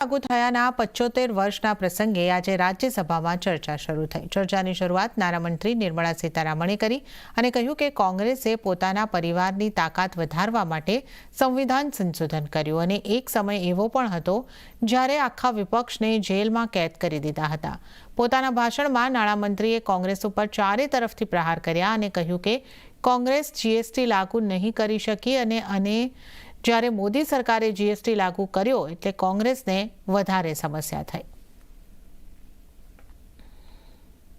લાગુ થયાના 75 વર્ષના પ્રસંગે આજે રાજ્યસભામાં ચર્ચા શરૂ થઈ। ચર્ચાની શરૂઆત નાણામંત્રી નિર્મલા સીતારામણે કરી અને કહ્યું કે કોંગ્રેસે પોતાના પરિવારની તાકાત વધારવા માટે સંવિધાન સંશોધન કર્યું અને એક સમય એવો પણ હતો જ્યારે આખા વિપક્ષને જેલમાં કેદ કરી દીધા હતા। પોતાના ભાષણમાં નાણામંત્રીએ કોંગ્રેસ ઉપર ચારે તરફથી પ્રહાર કર્યા અને કહ્યું કે કોંગ્રેસ જીએસટી લાગુ નહીં કરી શકી અને જ્યારે મોદી સરકારે જીએસટી लागू કર્યો એટલે કોંગ્રેસને વધારે સમસ્યા થઈ।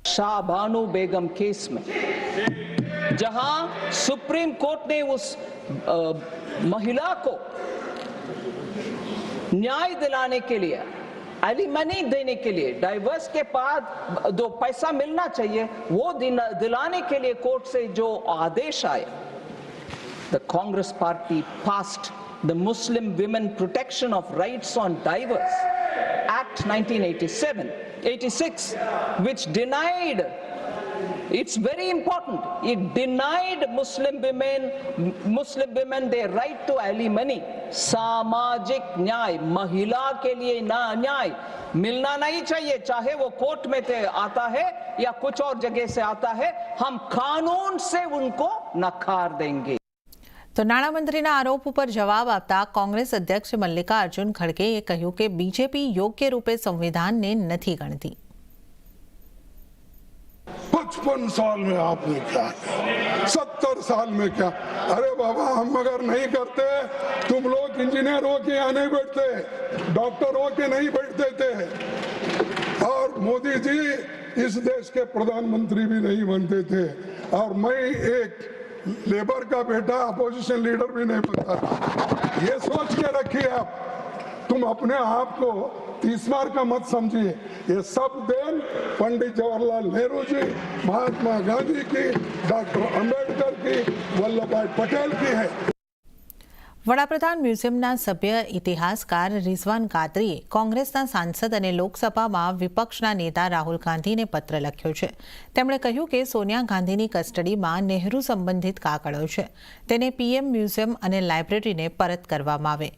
शाहबानो बेगम केस में जहां सुप्रीम कोर्ट ने उस महिला को न्याय दिलाने के लिए, एलिमनी देने के लिए, डाइवर्स के बाद जो पैसा मिलना चाहिए वो दिलाने के लिए कोर्ट से जो आदेश आए, the Congress party passed the Muslim Women Protection of Rights on Divorce Act 1986, which denied, it's very important, it denied Muslim women their right to alimony। सामाजिक न्याय, महिला के लिए न्याय मिलना नहीं चाहिए, चाहे वो कोर्ट में से आता है या कुछ और जगह से आता है, हम कानून से उनको नकार देंगे। तो नाણામંત્રીના આરોપ ઉપર જવાબ આપતા કોંગ્રેસ અધ્યક્ષ મલ્લિકાર્જુન ખડગેએ કહ્યું કે બીજેપી યોગ્ય રૂપે સંવિધાનને નથી ગણતી। 55 साल में आपने क्या किया, 70 साल में क्या? अरे बाबा, हम अगर नहीं करते, तुम लोग इंजीनियर हो के यहाँ नहीं बैठते, डॉक्टर हो के नहीं बैठते थे, और मोदी जी इस देश के प्रधानमंत्री भी नहीं बनते थे, और मैं एक लेबर का बेटा अपोजिशन लीडर भी नहीं बनता। ये सोच के रखिए आप, तुम अपने आप को 30 मार का मत समझिए। ये सब देन पंडित जवाहरलाल नेहरू जी, महात्मा गांधी की, डॉक्टर अंबेडकर की, वल्लभ भाई पटेल की है। વડાપ્રધાન મ્યુઝિયમના સભ્ય ઇતિહાસકાર રિઝવાન કાદરીએ કોંગ્રેસના સાંસદ અને લોકસભામાં વિપક્ષના નેતા રાહુલ ગાંધીને પત્ર લખ્યો છે। તેમણે કહ્યું કે સોનિયા ગાંધીની કસ્ટડીમાં નહેરુ સંબંધિત કાગળો છે, તેને પીએમ મ્યુઝિયમ અને લાઇબ્રેરીને પરત કરવામાં આવે।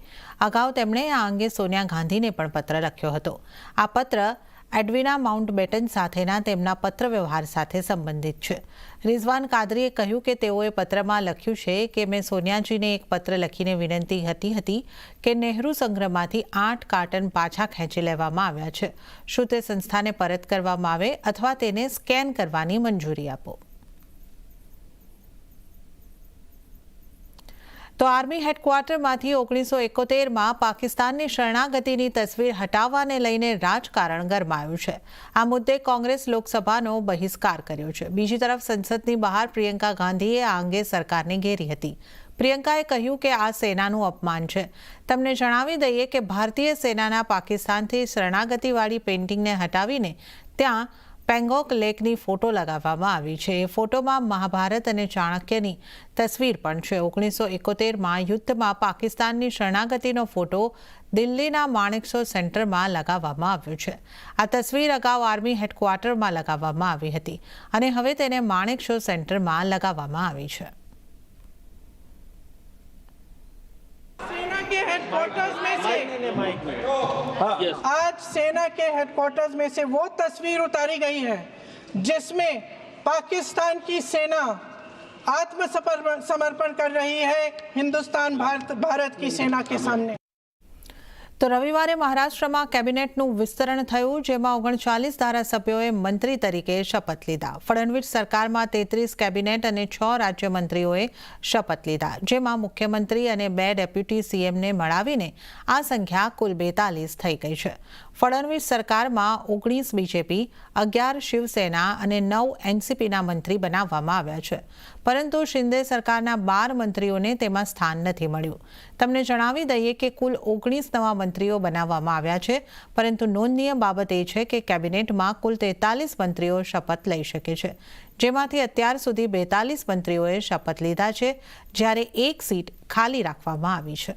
અગાઉ તેમણે આ અંગે સોનિયા ગાંધીને પણ પત્ર લખ્યો હતો। આ પત્ર એડવિના માઉન્ટબેટન સાથેના તેમના પત્ર વ્યવહાર સાથે સંબંધિત છે। રિઝવાન કાદરીએ કહ્યું કે તેઓએ પત્રમાં લખ્યું છે કે મેં સોનિયાજીને એક પત્ર લખીને વિનંતી હતી કે નહેરુ સંગ્રહમાંથી 8 કાર્ટન પાછા ખેંચી લેવામાં આવ્યા છે। શું તે સંસ્થાને પરત કરવામાં આવે અથવા તેને સ્કેન કરવાની મંજૂરી આપો। તો આર્મી હેડક્વાર્ટરમાંથી 1971માં પાકિસ્તાનની શરણાગતિની તસવીર હટાવવાને લઈને રાજકારણ ગરમાયું છે। આ મુદ્દે કોંગ્રેસ લોકસભાનો બહિષ્કાર કર્યો છે। બીજી તરફ સંસદની બહાર પ્રિયંકા ગાંધીએ આ અંગે સરકારને ઘેરી હતી। પ્રિયંકાએ કહ્યું કે આ સેનાનું અપમાન છે। તમને જણાવી દઈએ કે ભારતીય સેનાના પાકિસ્તાનથી શરણાગતિવાળી પેઇન્ટિંગને હટાવીને ત્યાં પેંગોક લેકની ફોટો લગાવવામાં આવી છે। એ ફોટોમાં મહાભારત અને ચાણક્યની તસવીર પણ છે। 1971માં યુદ્ધમાં પાકિસ્તાનની શરણાગતિનો ફોટો દિલ્હીના માણેકશો સેન્ટરમાં લગાવવામાં આવ્યો છે। આ તસવીર અગાઉ આર્મી હેડક્વાર્ટરમાં લગાવવામાં આવી હતી અને હવે તેને માણેકશો સેન્ટરમાં લગાવવામાં આવી છે। हेडक्वार्टर्स में से आज सेना के हेडक्वार्टर्स में से वो तस्वीर उतारी गई है जिसमें पाकिस्तान की सेना आत्मसमर्पण कर रही है हिंदुस्तान भारत की सेना के सामने। તો રવિવારે મહારાષ્ટ્રમાં કેબિનેટનું વિસ્તરણ થયું, જેમાં 39 ધારાસભ્યોએ મંત્રી તરીકે શપથ લીધા। ફડણવીસ સરકારમાં 33 કેબિનેટ અને 6 રાજ્યમંત્રીઓએ શપથ લીધા, જેમાં મુખ્યમંત્રી અને 2 ડેપ્યુટી સીએમને મળાવીને આ સંખ્યા કુલ 42 થઈ ગઈ છે। ફડણવીસ સરકારમાં 19 બીજેપી, 11 શિવસેના અને 9 એનસીપીના મંત્રી બનાવવામાં આવ્યા છે, પરંતુ શિંદે સરકારના 12 મંત્રીઓને તેમાં સ્થાન નથી મળ્યું। તમને જણાવી દઈએ કે કુલ 19 નવા મંત્રીઓ બનાવવામાં આવ્યા છે, પરંતુ નોંધનીય બાબત એ છે કે કેબિનેટમાં કુલ 43 મંત્રીઓ શપથ લઈ શકે છે, જેમાંથી અત્યાર સુધી 42 મંત્રીઓએ શપથ લીધા છે, જ્યારે એક સીટ ખાલી રાખવામાં આવી છે।